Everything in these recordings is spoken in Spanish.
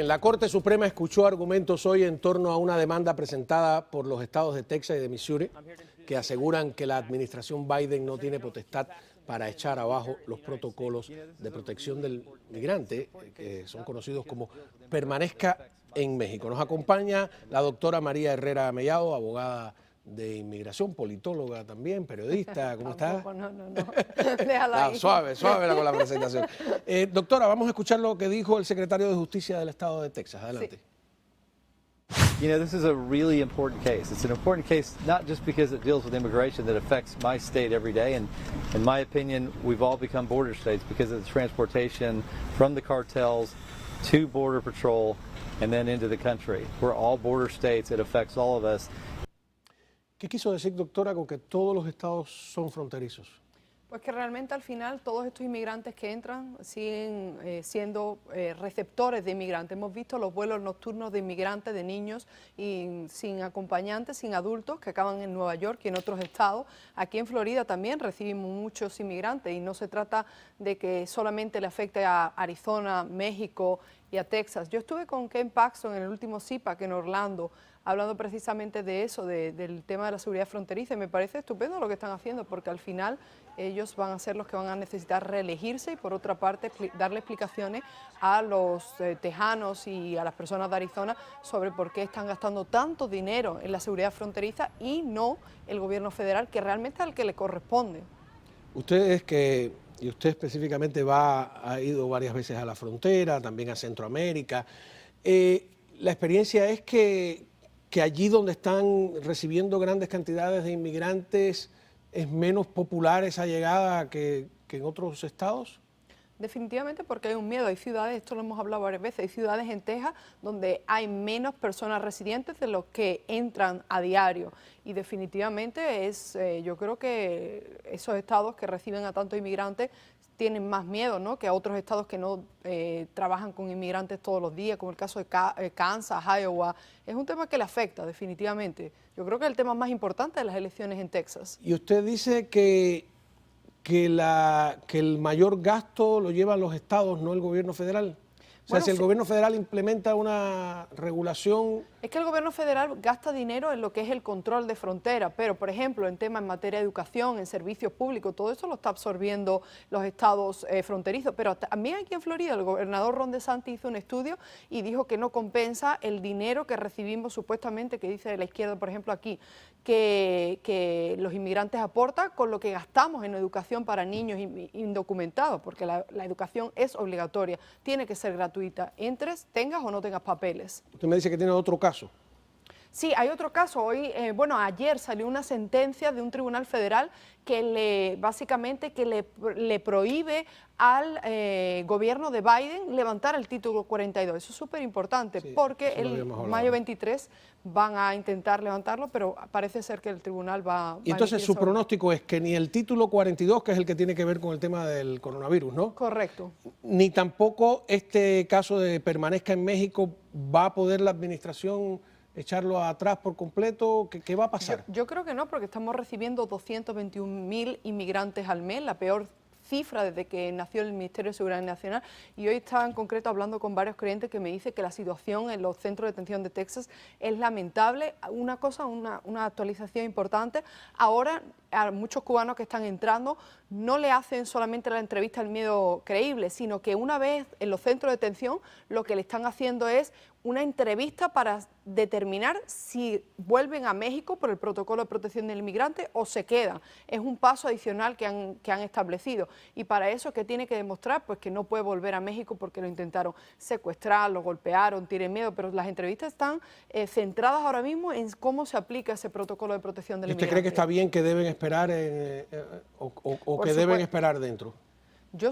Bien, la Corte Suprema escuchó argumentos hoy en torno a una demanda presentada por los estados de Texas y de Missouri que aseguran que la administración Biden no tiene potestad para echar abajo los protocolos de protección del migrante, que son conocidos como Permanezca en México. Nos acompaña la doctora María Herrera Mellado, abogada de inmigración, politóloga también, periodista. ¿Cómo está? No. Déjala ahí. Suave con la presentación. Doctora, vamos a escuchar lo que dijo el secretario de Justicia del estado de Texas. Adelante. Sí. You know, this is a really important case. It's an important case not just because it deals with immigration that affects my state every day, and in my opinion, we've all become border states because of the transportation from the cartels to Border Patrol and then into the country. We're all border states. It affects all of us. ¿Qué quiso decir, doctora, con que todos los estados son fronterizos? Pues que realmente al final todos estos inmigrantes que entran siguen siendo receptores de inmigrantes. Hemos visto los vuelos nocturnos de inmigrantes, de niños y sin acompañantes, sin adultos, que acaban en Nueva York y en otros estados. Aquí en Florida también recibimos muchos inmigrantes y no se trata de que solamente le afecte a Arizona, México y a Texas. Yo estuve con Ken Paxton en el último CIPAC en Orlando, hablando precisamente de eso, del tema de la seguridad fronteriza, y me parece estupendo lo que están haciendo, porque al final ellos van a ser los que van a necesitar reelegirse y por otra parte darle explicaciones a los tejanos y a las personas de Arizona sobre por qué están gastando tanto dinero en la seguridad fronteriza y no el gobierno federal, que realmente es al que le corresponde. Y usted específicamente ha ido varias veces a la frontera, también a Centroamérica. La experiencia es que allí donde están recibiendo grandes cantidades de inmigrantes es menos popular esa llegada que en otros estados. Definitivamente porque hay un miedo, hay ciudades, esto lo hemos hablado varias veces, hay ciudades en Texas donde hay menos personas residentes de los que entran a diario y definitivamente yo creo que esos estados que reciben a tantos inmigrantes tienen más miedo, ¿no?, que a otros estados que no trabajan con inmigrantes todos los días, como el caso de Kansas, Iowa. Es un tema que le afecta definitivamente. Yo creo que es el tema más importante de las elecciones en Texas. Y usted dice que el mayor gasto lo llevan los estados, no el gobierno federal. O sea, Bueno, si el sí. gobierno federal implementa una regulación... Es que el gobierno federal gasta dinero en lo que es el control de frontera, pero por ejemplo en temas en materia de educación, en servicios públicos, todo eso lo está absorbiendo los estados fronterizos. Pero también aquí en Florida el gobernador Ron DeSantis hizo un estudio y dijo que no compensa el dinero que recibimos supuestamente, que dice de la izquierda por ejemplo aquí, que los inmigrantes aportan con lo que gastamos en educación para niños indocumentados, porque la educación es obligatoria, tiene que ser gratuita, tengas o no tengas papeles. Usted me dice que tiene otro caso. Sí, hay otro caso. Ayer salió una sentencia de un tribunal federal que básicamente le prohíbe al gobierno de Biden levantar el título 42. Eso es súper importante porque el mayo 23 van a intentar levantarlo, pero parece ser que el tribunal va Y entonces su pronóstico es que ni el título 42, que es el que tiene que ver con el tema del coronavirus, ¿no? Correcto. Ni tampoco este caso de Permanezca en México va a poder la administración echarlo atrás por completo. ¿Qué va a pasar? Yo creo que no, porque estamos recibiendo 221.000 inmigrantes al mes, la peor cifra desde que nació el Ministerio de Seguridad Nacional, y hoy estaba en concreto hablando con varios clientes que me dicen que la situación en los centros de detención de Texas es lamentable. Una actualización importante, ahora a muchos cubanos que están entrando no le hacen solamente la entrevista al miedo creíble, sino que una vez en los centros de detención lo que le están haciendo es una entrevista para determinar si vuelven a México por el protocolo de protección del inmigrante o se quedan. Es un paso adicional que han establecido y para eso, ¿qué tiene que demostrar? Pues que no puede volver a México porque lo intentaron secuestrar, lo golpearon, tienen miedo, pero las entrevistas están centradas ahora mismo en cómo se aplica ese protocolo de protección del inmigrante. ¿Usted cree que está bien que deben esperar o que deben esperar dentro? Yo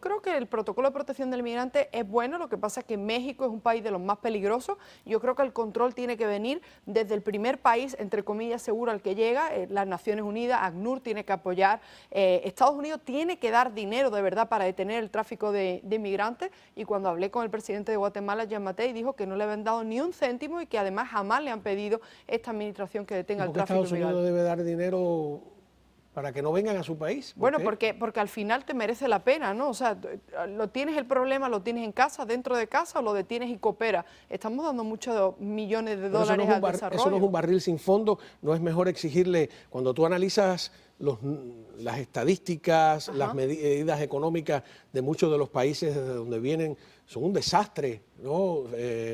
creo que el protocolo de protección del inmigrante es bueno, lo que pasa es que México es un país de los más peligrosos. Yo creo que el control tiene que venir desde el primer país, entre comillas, seguro al que llega, las Naciones Unidas, ACNUR tiene que apoyar, Estados Unidos tiene que dar dinero de verdad para detener el tráfico de inmigrantes, y cuando hablé con el presidente de Guatemala, Jean Mattei, dijo que no le habían dado ni un céntimo y que además jamás le han pedido esta administración que detenga el tráfico de inmigrantes. Estados Unidos debe dar dinero para que no vengan a su país. Bueno, porque al final te merece la pena, ¿no? O sea, lo tienes el problema, lo tienes en casa, dentro de casa, o lo detienes y coopera. Estamos dando muchos millones de dólares al desarrollo. Eso no es un barril sin fondo, no es mejor exigirle, cuando tú analizas las estadísticas, las medidas económicas de muchos de los países de donde vienen, son un desastre, ¿no?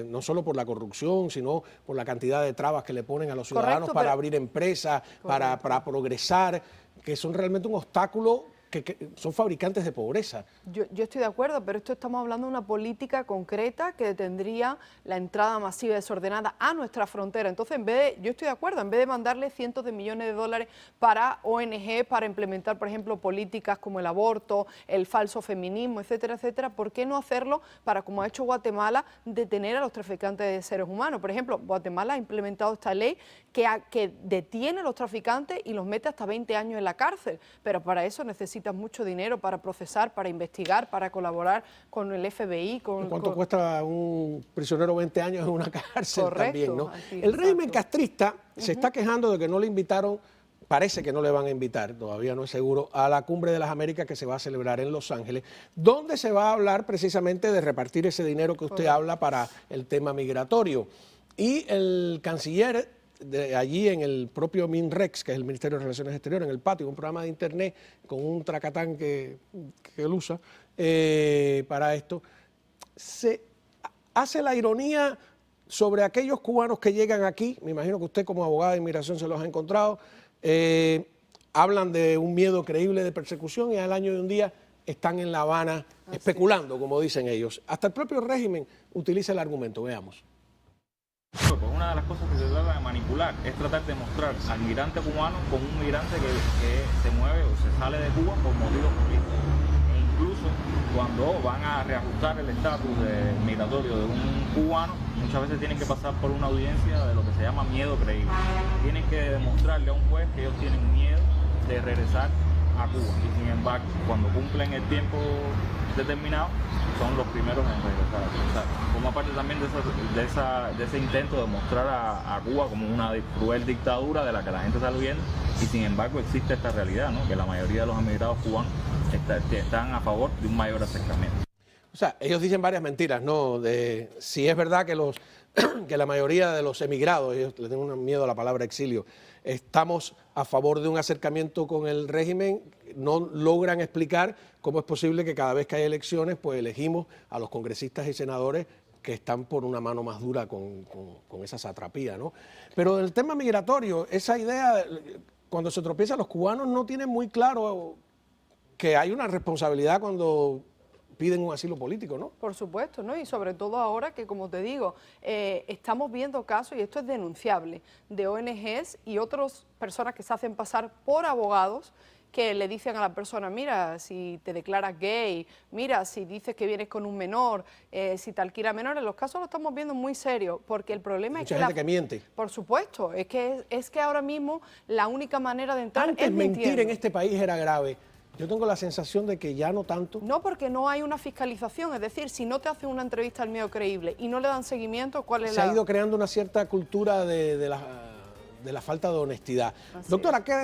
No solo por la corrupción, sino por la cantidad de trabas que le ponen a los ciudadanos para abrir empresas, para progresar, que son realmente un obstáculo, que son fabricantes de pobreza. Yo estoy de acuerdo, pero esto estamos hablando de una política concreta que detendría la entrada masiva y desordenada a nuestra frontera. Entonces, yo estoy de acuerdo, en vez de mandarle cientos de millones de dólares para ONG, para implementar, por ejemplo, políticas como el aborto, el falso feminismo, etcétera, etcétera, ¿por qué no hacerlo para, como ha hecho Guatemala, detener a los traficantes de seres humanos? Por ejemplo, Guatemala ha implementado esta ley que detiene a los traficantes y los mete hasta 20 años en la cárcel, pero para eso necesitas mucho dinero para procesar, para investigar, para colaborar con el FBI. ¿Cuánto cuesta un prisionero 20 años en una cárcel? Correcto, también, ¿no? así, el régimen castrista se está quejando de que no le invitaron, parece que no le van a invitar, todavía no es seguro, a la Cumbre de las Américas que se va a celebrar en Los Ángeles, donde se va a hablar precisamente de repartir ese dinero que usted habla para el tema migratorio. Y el canciller allí en el propio MINREX, que es el Ministerio de Relaciones Exteriores, en el patio, un programa de internet con un tracatán que él usa para esto, se hace la ironía sobre aquellos cubanos que llegan aquí, me imagino que usted como abogada de inmigración se los ha encontrado, hablan de un miedo creíble de persecución y al año de un día están en La Habana especulando, como dicen ellos. Hasta el propio régimen utiliza el argumento, veamos. Pues una de las cosas que se trata de manipular es tratar de mostrar al migrante cubano como un migrante que se mueve o se sale de Cuba por motivos políticos. E incluso cuando van a reajustar el estatus migratorio de un cubano, muchas veces tienen que pasar por una audiencia de lo que se llama miedo creíble. Tienen que demostrarle a un juez que ellos tienen miedo de regresar a Cuba. Y sin embargo, cuando cumplen el tiempo determinado, son los primeros en regresar. O sea, forma parte también de ese intento de mostrar a Cuba como una cruel dictadura de la que la gente está huyendo, y sin embargo existe esta realidad, ¿no? Que la mayoría de los emigrados cubanos están a favor de un mayor acercamiento. O sea, ellos dicen varias mentiras, ¿no? Si es verdad que la mayoría de los emigrados, ellos le tienen miedo a la palabra exilio, estamos a favor de un acercamiento con el régimen, no logran explicar cómo es posible que cada vez que hay elecciones, pues elegimos a los congresistas y senadores que están por una mano más dura con esa satrapía, ¿no? Pero en el tema migratorio, esa idea, cuando se tropiezan los cubanos no tienen muy claro que hay una responsabilidad cuando piden un asilo político, ¿no? Por supuesto, ¿no? Y sobre todo ahora que, como te digo, estamos viendo casos, y esto es denunciable, de ONGs y otras personas que se hacen pasar por abogados que le dicen a la persona, mira, si te declaras gay, mira, si dices que vienes con un menor, si te alquila menores, los casos los estamos viendo muy serios, porque el problema es que... Mucha gente que miente. Por supuesto, es que ahora mismo la única manera de entrar Antes es mentir mintiendo. en este país era grave. Yo tengo la sensación de que ya no tanto. No, porque no hay una fiscalización, es decir, si no te hacen una entrevista al miedo creíble y no le dan seguimiento, ¿cuál es Se ha ido creando una cierta cultura de la falta de honestidad. Doctora, ¿qué